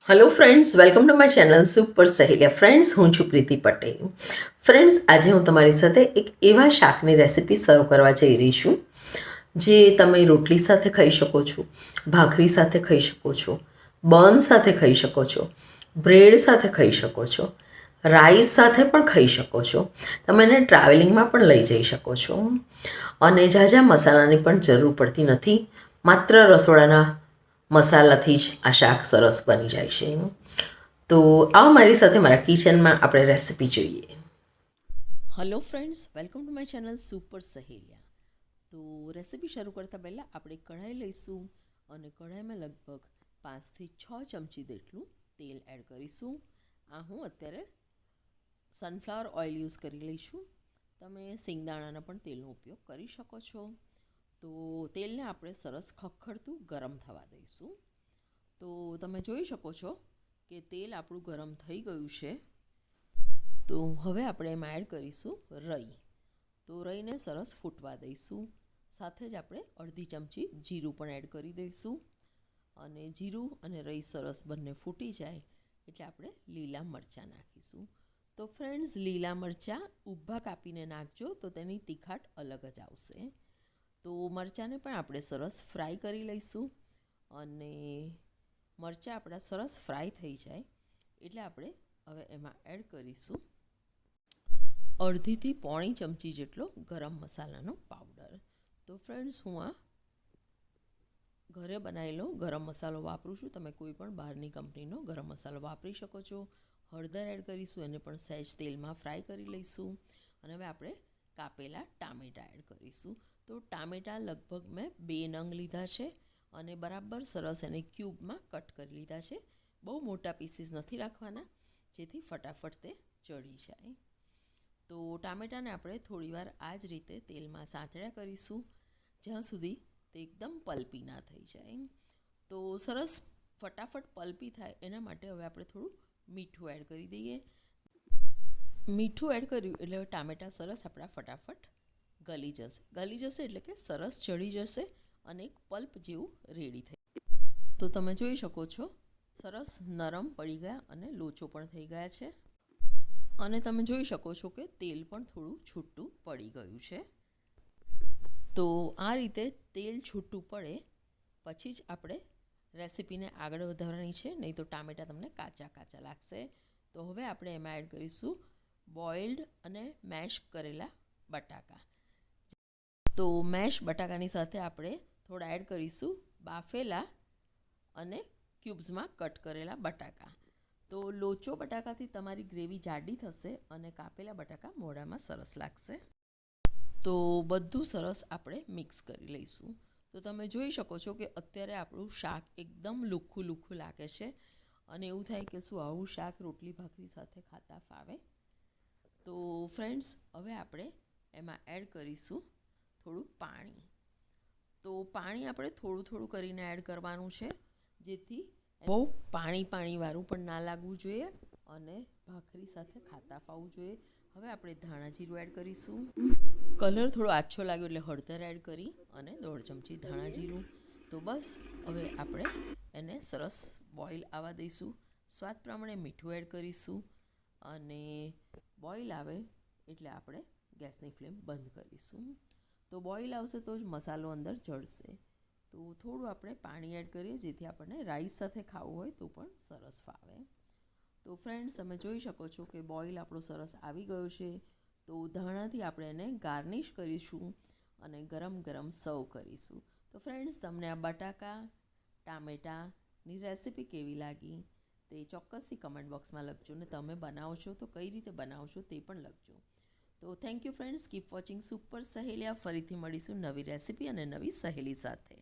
Hello friends, welcome to my channel super સહેલિયા. Friends, હું છું પ્રીતિ Patel. Friends, આજે હું તમારી સાથે એક એવા શાકની રેસિપી સર્વ કરવા જઈ રહી છું જે તમે રોટલી સાથે ખાઈ શકો છો, ભાખરી સાથે ખાઈ શકો છો, બન સાથે ખાઈ શકો છો, બ્રેડ સાથે ખાઈ શકો છો, રાઈસ સાથે પણ ખાઈ શકો છો. તમે એને ટ્રાવેલિંગમાં પણ લઈ જઈ શકો છો અને ઝાઝા મસાલાની પણ જરૂર પડતી નથી. માત્ર રસોડાના મસાલાથી જ આ શાક સરસ બની જાય છે. તો આવો મારી સાથે મારા કિચનમાં આપણે રેસિપી જોઈએ. Hello friends, welcome to my channel super Saheliya. તો રેસિપી શરૂ કરતાં પહેલાં આપણે કઢાઈ લઈશું અને કઢાઈમાં લગભગ 5 થી 6 ચમચી જેટલું તેલ એડ કરીશું. આ હું અત્યારે સનફ્લાવર ઓઇલ યુઝ કરી લઈશું. તમે સિંગદાણાના પણ તેલનો ઉપયોગ કરી શકો છો. તો તેલને આપણે સરસ ખખડતું ગરમ થવા દઈશું. તો તમે જોઈ શકો છો કે તેલ આપણું ગરમ થઈ ગયું છે. તો હવે આપણે એમાં એડ કરીશું રઈ. તો રઈને સરસ ફૂટવા દઈશું. સાથે જ આપણે અડધી ચમચી જીરું પણ એડ કરી દઈશું. અને જીરું અને રઈ સરસ બંને ફૂટી જાય એટલે આપણે લીલા મરચાં નાખીશું. તો ફ્રેન્ડ્સ, લીલા મરચાં ઊભા કાપીને નાખજો તો તેની તીખાટ અલગ જ આવશે. તો મરચાંને પણ આપણે સરસ ફ્રાય કરી લઈશું. અને મરચાં આપણા સરસ ફ્રાય થઈ જાય એટલે આપણે હવે એમાં એડ કરીશું અડધીથી પોણી ચમચી જેટલો ગરમ મસાલાનો પાવડર. તો ફ્રેન્ડ્સ, હું આ ઘરે બનાવેલો ગરમ મસાલો વાપરું છું. તમે કોઈ પણ બહારની કંપનીનો ગરમ મસાલો વાપરી શકો છો. હળદર એડ કરીશું, એને પણ સહેજ તેલમાં ફ્રાય કરી લઈશું. અને હવે આપણે કાપેલા ટામેટાં એડ કરીશું. તો ટામેટાં લગભગ મેં 2 નંગ લીધા છે અને બરાબર સરસ એને ક્યુબમાં કટ કરી લીધા છે. બહુ મોટા પીસીસ નથી રાખવાના, જેથી ફટાફટ તે ચડી જાય. તો ટામેટાને આપણે થોડીવાર આ જ રીતે તેલમાં સાંતળ્યા કરીશું જ્યાં સુધી તે એકદમ પલ્પી ના થઈ જાય. તો સરસ ફટાફટ પલ્પી થાય એના માટે હવે આપણે થોડું મીઠું એડ કરી દઈએ. મીઠું એડ કર્યું એટલે હવે ટામેટાં સરસ આપણા ફટાફટ ગલી જશે એટલે કે સરસ ચડી જશે અને એક પલ્પ જેવું રેડી થઈ. તો તમે જોઈ શકો છો સરસ નરમ પડી ગયા અને લોચો પણ થઈ ગયા છે. અને તમે જોઈ શકો છો કે તેલ પણ થોડું છૂટું પડી ગયું છે. તો આ રીતે તેલ છૂટું પડે પછી જ આપણે રેસીપીને આગળ વધારવાની છે, નહીં તો ટામેટાં તમને કાચા કાચા લાગશે. તો હવે આપણે એમાં એડ કરીશું બોઇલ્ડ અને મેશ કરેલા બટાકા. તો મેશ બટાકાની સાથે આપણે થોડા એડ કરીશું બાફેલા અને ક્યુબ્સમાં કટ કરેલા બટાકા. તો લોચો બટાકાથી તમારી ગ્રેવી જાડી થશે અને કાપેલા બટાકા મોઢામાં સરસ લાગશે. તો બધું સરસ આપણે મિક્સ કરી લઈશું. તો તમે જોઈ શકો છો કે અત્યારે આપણું શાક એકદમ લુખ્ખું લુખ્ખું લાગે છે અને એવું થાય કે શું આવું શાક રોટલી ભાખરી સાથે ખાતા ફાવે. તો ફ્રેન્ડ્સ, હવે આપણે એમાં એડ કરીશું થોડું પાણી. તો પાણી આપણે થોડું થોડું કરીને એડ કરવાનું છે, જેથી બહુ પાણીવાળું પણ ના લાગવું જોઈએ અને ભાખરી સાથે ખાતા ફાવવું જોઈએ. હવે આપણે ધાણા જીરું એડ કરીશું. કલર થોડો આછો લાગ્યો એટલે હળદર એડ કરી અને 1.5 ચમચી ધાણા જીરું. તો બસ હવે આપણે એને સરસ બોઇલ આવવા દઈશું. સ્વાદ પ્રમાણે મીઠું એડ કરીશું અને બોઇલ આવે એટલે આપણે ગેસની ફ્લેમ બંધ કરીશું. તો બોઇલ આવશે તો જ મસાલો અંદર ચડશે. તો થોડું આપણે પાણી એડ કરીએ જેથી આપણને રાઈસ સાથે ખાવું હોય તો પણ સરસ ફાવે. તો ફ્રેન્ડ્સ, તમે જોઈ શકો છો કે બોઇલ આપણો સરસ આવી ગયો છે. તો ધાણાથી આપણે એને ગાર્નિશ કરીશું અને ગરમ ગરમ સર્વ કરીશું. તો ફ્રેન્ડ્સ, તમને આ બટાકા ટામેટાની રેસિપી કેવી લાગી તે ચોક્કસથી કમેન્ટ બોક્સમાં લખજો ને તમે બનાવો છો તો કઈ રીતે બનાવો છો તે પણ લખજો. તો thank you friends, keep watching super Saheliya. ફરીથી મળીશું નવી રેસિપી અને નવી સહેલી સાથે.